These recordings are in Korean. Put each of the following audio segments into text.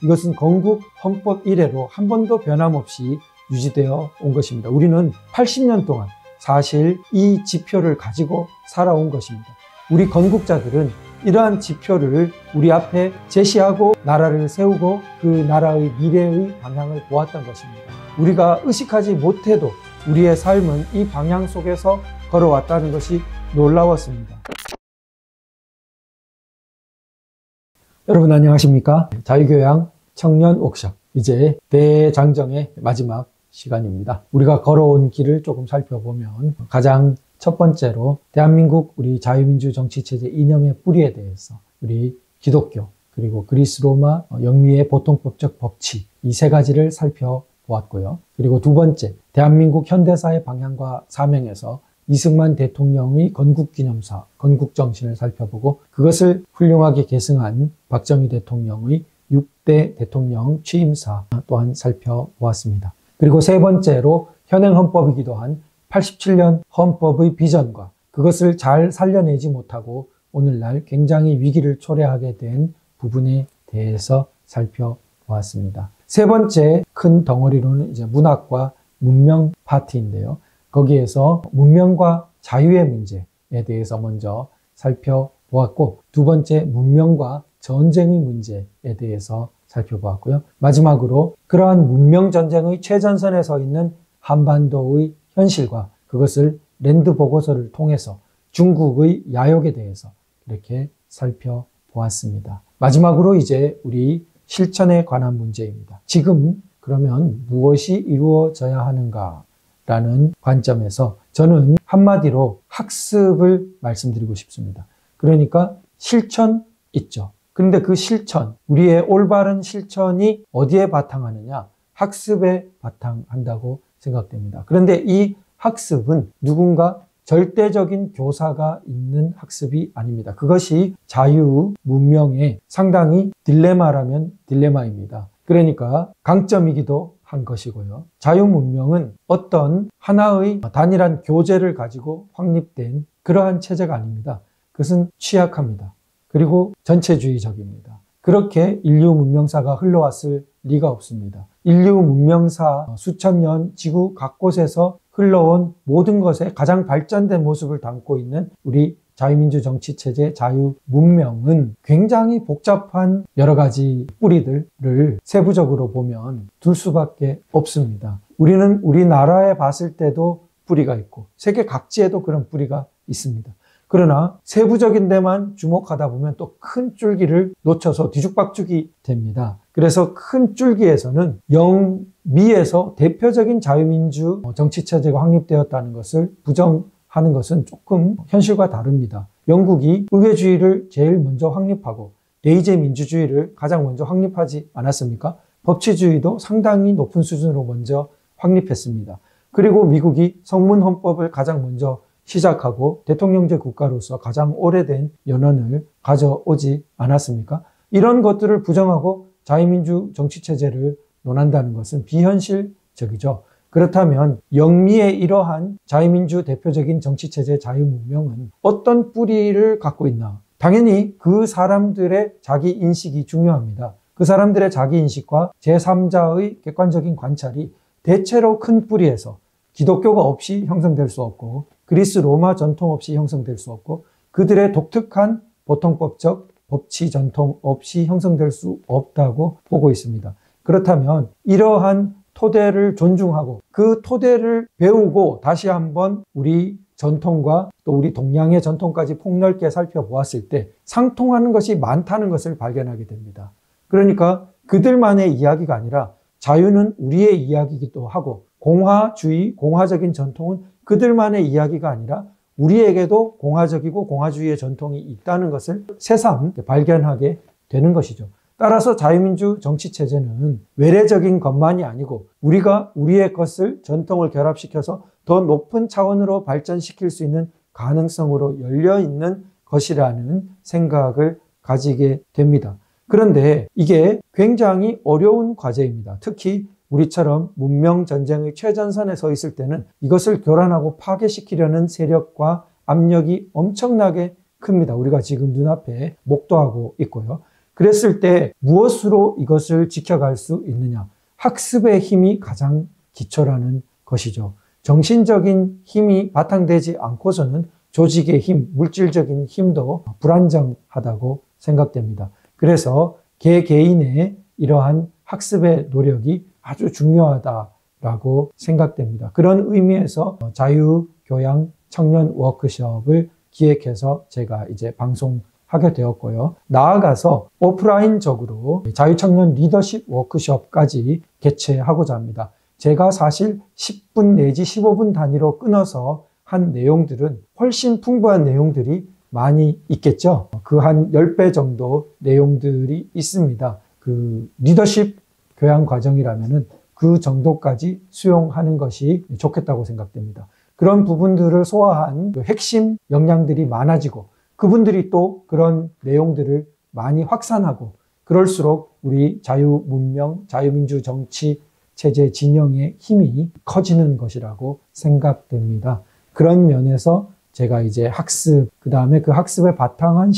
이것은 건국 헌법 이래로 한 번도 변함없이 유지되어 온 것입니다. 우리는 80년 동안 사실 이 지표를 가지고 살아온 것입니다. 우리 건국자들은 이러한 지표를 우리 앞에 제시하고 나라를 세우고 그 나라의 미래의 방향을 보았던 것입니다. 우리가 의식하지 못해도 우리의 삶은 이 방향 속에서 걸어왔다는 것이 놀라웠습니다. 여러분 안녕하십니까? 자유교양 청년 워크숍, 이제 대장정의 마지막 시간입니다. 우리가 걸어온 길을 조금 살펴보면 가장 첫 번째로 대한민국 우리 자유민주 정치체제 이념의 뿌리에 대해서 우리 기독교 그리고 그리스 로마 영미의 보통법적 법치 이 세 가지를 살펴보았고요. 그리고 두 번째 대한민국 현대사의 방향과 사명에서 이승만 대통령의 건국기념사, 건국정신을 살펴보고 그것을 훌륭하게 계승한 박정희 대통령의 6대 대통령 취임사 또한 살펴보았습니다. 그리고 세 번째로 현행 헌법이기도 한 87년 헌법의 비전과 그것을 잘 살려내지 못하고 오늘날 굉장히 위기를 초래하게 된 부분에 대해서 살펴보았습니다. 세 번째 큰 덩어리로는 이제 문학과 문명 파트인데요. 거기에서 문명과 자유의 문제에 대해서 먼저 살펴보았고 두 번째 문명과 전쟁의 문제에 대해서 살펴보았고요. 마지막으로 그러한 문명 전쟁의 최전선에 서 있는 한반도의 현실과 그것을 랜드 보고서를 통해서 중국의 야욕에 대해서 이렇게 살펴보았습니다. 마지막으로 이제 우리 실천에 관한 문제입니다. 지금 그러면 무엇이 이루어져야 하는가? 라는 관점에서 저는 한마디로 학습을 말씀드리고 싶습니다. 그러니까 실천 있죠. 그런데 그 실천, 우리의 올바른 실천이 어디에 바탕하느냐? 학습에 바탕한다고 생각됩니다. 그런데 이 학습은 누군가 절대적인 교사가 있는 학습이 아닙니다. 그것이 자유, 문명의 상당히 딜레마라면 딜레마입니다. 그러니까 강점이기도 한 것이고요. 자유문명은 어떤 하나의 단일한 교재를 가지고 확립된 그러한 체제가 아닙니다. 그것은 취약합니다. 그리고 전체주의적입니다. 그렇게 인류 문명사가 흘러왔을 리가 없습니다. 인류 문명사 수천 년 지구 각곳에서 흘러온 모든 것에 가장 발전된 모습을 담고 있는 우리 자유민주 정치체제 자유문명은 굉장히 복잡한 여러 가지 뿌리들을 세부적으로 보면 둘 수밖에 없습니다. 우리는 우리나라에 봤을 때도 뿌리가 있고 세계 각지에도 그런 뿌리가 있습니다. 그러나 세부적인 데만 주목하다 보면 또 큰 줄기를 놓쳐서 뒤죽박죽이 됩니다. 그래서 큰 줄기에서는 영미에서 대표적인 자유민주 정치체제가 확립되었다는 것을 부정하는 것은 조금 현실과 다릅니다. 영국이 의회주의를 제일 먼저 확립하고 레이제 민주주의를 가장 먼저 확립하지 않았습니까? 법치주의도 상당히 높은 수준으로 먼저 확립했습니다. 그리고 미국이 성문헌법을 가장 먼저 시작하고 대통령제 국가로서 가장 오래된 연원을 가져오지 않았습니까? 이런 것들을 부정하고 자유민주 정치체제를 논한다는 것은 비현실적이죠. 그렇다면 영미의 이러한 자유민주 대표적인 정치체제 자유문명은 어떤 뿌리를 갖고 있나? 당연히 그 사람들의 자기 인식이 중요합니다. 그 사람들의 자기 인식과 제3자의 객관적인 관찰이 대체로 큰 뿌리에서 기독교가 없이 형성될 수 없고 그리스 로마 전통 없이 형성될 수 없고 그들의 독특한 보통법적 법치 전통 없이 형성될 수 없다고 보고 있습니다. 그렇다면 이러한 토대를 존중하고 그 토대를 배우고 다시 한번 우리 전통과 또 우리 동양의 전통까지 폭넓게 살펴보았을 때 상통하는 것이 많다는 것을 발견하게 됩니다. 그러니까 그들만의 이야기가 아니라 자유는 우리의 이야기이기도 하고 공화주의, 공화적인 전통은 그들만의 이야기가 아니라 우리에게도 공화적이고 공화주의의 전통이 있다는 것을 새삼 발견하게 되는 것이죠. 따라서 자유민주 정치체제는 외래적인 것만이 아니고 우리가 우리의 것을 전통을 결합시켜서 더 높은 차원으로 발전시킬 수 있는 가능성으로 열려있는 것이라는 생각을 가지게 됩니다. 그런데 이게 굉장히 어려운 과제입니다. 특히 우리처럼 문명 전쟁의 최전선에 서 있을 때는 이것을 교란하고 파괴시키려는 세력과 압력이 엄청나게 큽니다. 우리가 지금 눈앞에 목도하고 있고요. 그랬을 때 무엇으로 이것을 지켜갈 수 있느냐? 학습의 힘이 가장 기초라는 것이죠. 정신적인 힘이 바탕되지 않고서는 조직의 힘, 물질적인 힘도 불안정하다고 생각됩니다. 그래서 개개인의 이러한 학습의 노력이 아주 중요하다라고 생각됩니다. 그런 의미에서 자유교양 청년 워크숍을 기획해서 제가 이제 방송하게 되었고요. 나아가서 오프라인적으로 자유청년 리더십 워크숍까지 개최하고자 합니다. 제가 사실 10분 내지 15분 단위로 끊어서 한 내용들은 훨씬 풍부한 내용들이 많이 있겠죠. 그 한 10배 정도 내용들이 있습니다. 그 리더십 교양 과정이라면은 그 정도까지 수용하는 것이 좋겠다고 생각됩니다. 그런 부분들을 소화한 그 핵심 역량들이 많아지고 그분들이 또 그런 내용들을 많이 확산하고 그럴수록 우리 자유문명, 자유민주 정치 체제 진영의 힘이 커지는 것이라고 생각됩니다. 그런 면에서 제가 이제 학습, 그 다음에 그 학습에 바탕한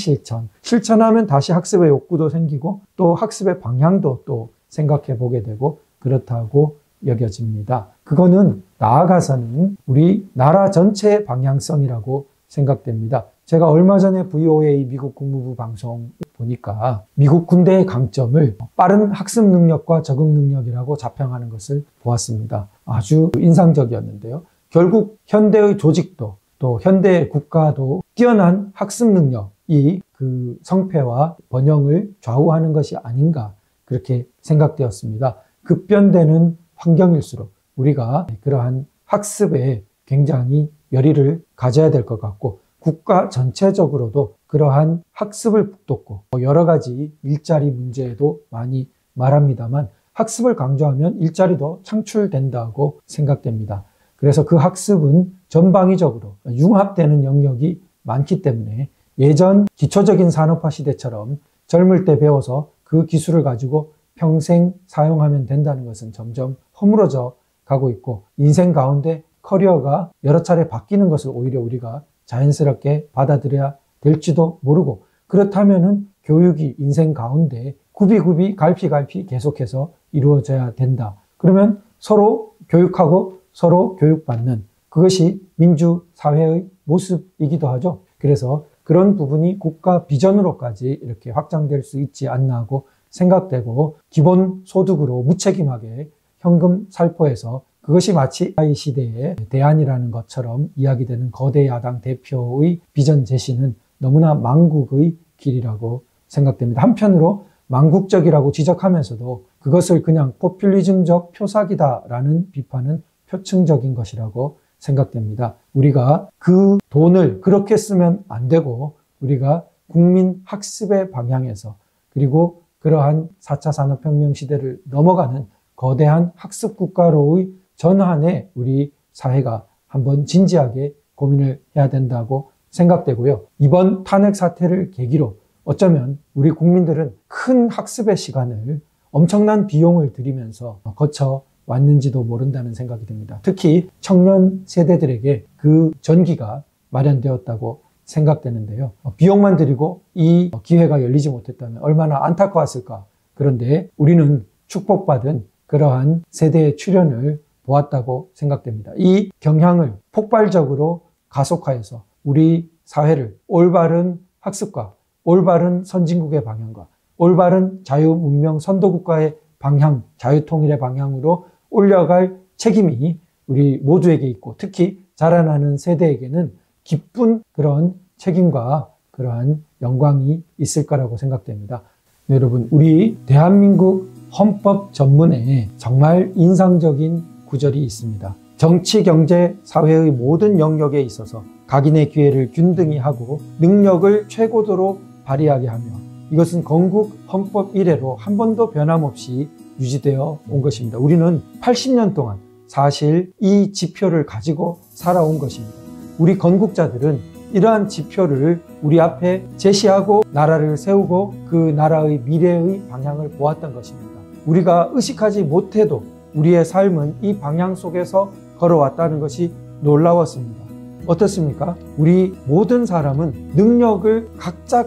실천하면 다시 학습의 욕구도 생기고 또 학습의 방향도 또 생각해 보게 되고 그렇다고 여겨집니다. 그거는 나아가서는 우리 나라 전체의 방향성이라고 생각됩니다. 제가 얼마 전에 VOA 미국 국무부 방송 보니까 미국 군대의 강점을 빠른 학습 능력과 적응 능력이라고 자평하는 것을 보았습니다. 아주 인상적이었는데요. 결국 현대의 조직도 또 현대의 국가도 뛰어난 학습 능력이 그 성패와 번영을 좌우하는 것이 아닌가 그렇게 생각되었습니다. 급변되는 환경일수록 우리가 그러한 학습에 굉장히 열의를 가져야 될 것 같고 국가 전체적으로도 그러한 학습을 북돋고 여러 가지 일자리 문제에도 많이 말합니다만 학습을 강조하면 일자리도 창출된다고 생각됩니다. 그래서 그 학습은 전방위적으로 융합되는 영역이 많기 때문에 예전 기초적인 산업화 시대처럼 젊을 때 배워서 그 기술을 가지고 평생 사용하면 된다는 것은 점점 허물어져 가고 있고 인생 가운데 커리어가 여러 차례 바뀌는 것을 오히려 우리가 자연스럽게 받아들여야 될지도 모르고 그렇다면은 교육이 인생 가운데 굽이굽이 갈피갈피 계속해서 이루어져야 된다. 그러면 서로 교육하고 서로 교육받는 그것이 민주사회의 모습이기도 하죠. 그래서 그런 부분이 국가 비전으로까지 이렇게 확장될 수 있지 않나 하고 생각되고 기본소득으로 무책임하게 현금 살포해서 그것이 마치 AI 시대의 대안이라는 것처럼 이야기되는 거대 야당 대표의 비전 제시는 너무나 망국의 길이라고 생각됩니다. 한편으로 망국적이라고 지적하면서도 그것을 그냥 포퓰리즘적 표사기다라는 비판은 표층적인 것이라고 생각됩니다. 우리가 그 돈을 그렇게 쓰면 안 되고 우리가 국민 학습의 방향에서 그리고 그러한 4차 산업혁명 시대를 넘어가는 거대한 학습 국가로의 전환에 우리 사회가 한번 진지하게 고민을 해야 된다고 생각되고요. 이번 탄핵 사태를 계기로 어쩌면 우리 국민들은 큰 학습의 시간을 엄청난 비용을 들이면서 거쳐 왔는지도 모른다는 생각이 듭니다. 특히 청년 세대들에게 그 전기가 마련되었다고 생각되는데요. 비용만 들이고 이 기회가 열리지 못했다면 얼마나 안타까웠을까. 그런데 우리는 축복받은 그러한 세대의 출현을 보았다고 생각됩니다. 이 경향을 폭발적으로 가속화해서 우리 사회를 올바른 학습과 올바른 선진국의 방향과 올바른 자유문명 선도국가의 방향, 자유통일의 방향으로 올려갈 책임이 우리 모두에게 있고 특히 자라나는 세대에게는 기쁜 그런 책임과 그러한 영광이 있을 거라고 생각됩니다. 네, 여러분, 우리 대한민국 헌법 전문에 정말 인상적인 구절이 있습니다. 정치, 경제, 사회의 모든 영역에 있어서 각인의 기회를 균등히 하고 능력을 최고도로 발휘하게 하며 이것은 건국 헌법 이래로 한 번도 변함없이 유지되어 온 것입니다. 우리는 80년 동안 사실 이 지표를 가지고 살아온 것입니다. 우리 건국자들은 이러한 지표를 우리 앞에 제시하고 나라를 세우고 그 나라의 미래의 방향을 보았던 것입니다. 우리가 의식하지 못해도 우리의 삶은 이 방향 속에서 걸어왔다는 것이 놀라웠습니다. 어떻습니까? 우리 모든 사람은 능력을 각자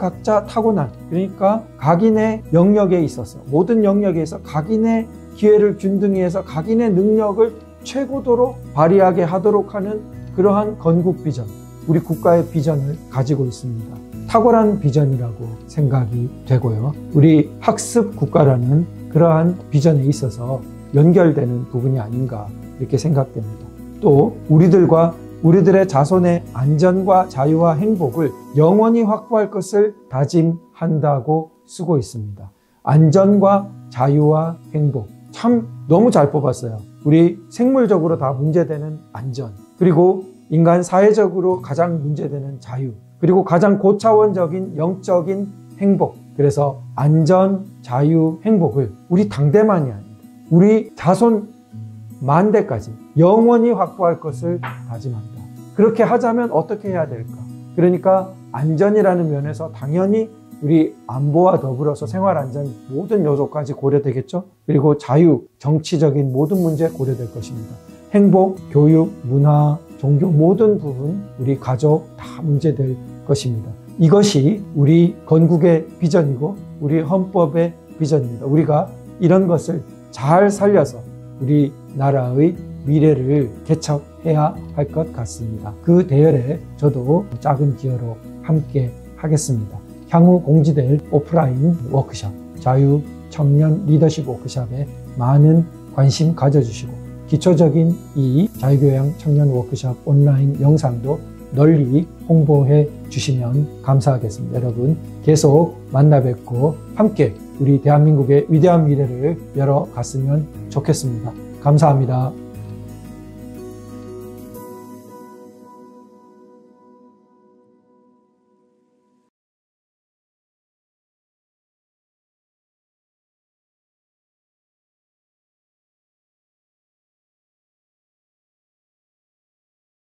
타고난, 그러니까 각인의 영역에 있어서, 모든 영역에 있어 각인의 기회를 균등히해서 각인의 능력을 최고도로 발휘하게 하도록 하는 그러한 건국 비전, 우리 국가의 비전을 가지고 있습니다. 탁월한 비전이라고 생각이 되고요. 우리 학습 국가라는 그러한 비전에 있어서 연결되는 부분이 아닌가 이렇게 생각됩니다. 또 우리들의 자손의 안전과 자유와 행복을 영원히 확보할 것을 다짐한다고 쓰고 있습니다. 안전과 자유와 행복, 참 너무 잘 뽑았어요. 우리 생물적으로 다 문제되는 안전, 그리고 인간 사회적으로 가장 문제되는 자유, 그리고 가장 고차원적인 영적인 행복. 그래서 안전, 자유, 행복을 우리 당대만이 아닙니다. 우리 자손 만대까지 영원히 확보할 것을 다짐한다. 그렇게 하자면 어떻게 해야 될까? 그러니까 안전이라는 면에서 당연히 우리 안보와 더불어서 생활안전 모든 요소까지 고려되겠죠? 그리고 자유, 정치적인 모든 문제 고려될 것입니다. 행복, 교육, 문화, 종교 모든 부분, 우리 가족 다 문제될 것입니다. 이것이 우리 건국의 비전이고 우리 헌법의 비전입니다. 우리가 이런 것을 잘 살려서 우리 나라의 미래를 개척해야 할 것 같습니다. 그 대열에 저도 작은 기여로 함께 하겠습니다. 향후 공지될 오프라인 워크숍, 자유 청년 리더십 워크숍에 많은 관심 가져주시고 기초적인 이 자유교양 청년 워크숍 온라인 영상도 널리 홍보해 주시면 감사하겠습니다. 여러분 계속 만나 뵙고 함께 우리 대한민국의 위대한 미래를 열어갔으면 좋겠습니다. 감사합니다.